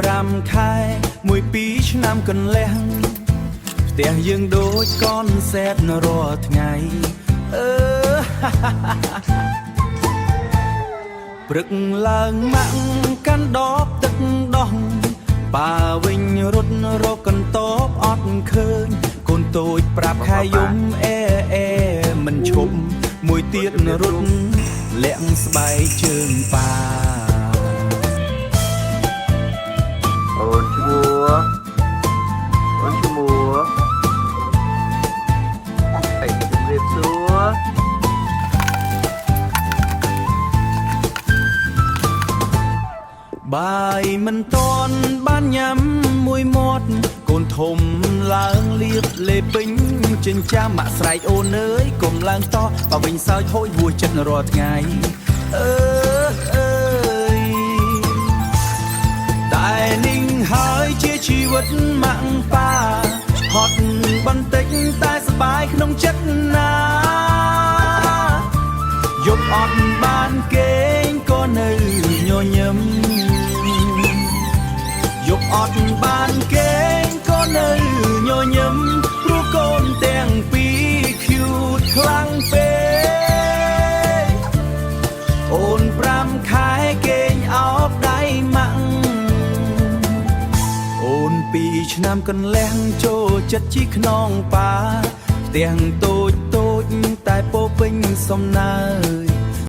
5 ខែ1 2 ឆ្នាំកន្លះផ្ទះយើងដូចកនសែតរាល់ថ្ងៃព្រឹកឡើងម៉ាក់កាន់ដបទឹកដោះប៉ាវិញរត់រកកន្ទបអត់ឃើញកូនតូចប្រាប់ខែយំអេមិនឈប់មួយទៀតរត់លាក់ស្បែកជើងប៉ាអូនឈ្មោះអីជំរាបសួរបាយមិនតន់បានញ៉ាំមួយមាត់កូនធំឡើងលៀបលេពេញចិញ្ចាមម៉ាក់ស្រែកអូនអើយកុំឡើងតបើវិញសើចហូចហួចចិត្តរាល់ថ្ងៃអើយតែនេះហើយជាជីវិតម៉ាក់ប៉ាហត់បន្តិចតែសប្បាយក្នុងចិត្តណាយប់អត់បានគេងក៏នៅញញឹមយប់អត់បានគេងក៏នៅញញឹមព្រោះកូនទាំងពីរ cute ខ្លាំងពេកអូន5 ខែគេងអោបដៃម៉ាក់អូន2 ឆ្នាំកន្លះចូលចិត្តជីខ្នងប៉ាផ្ទះតូចតែពោពេញសំណើច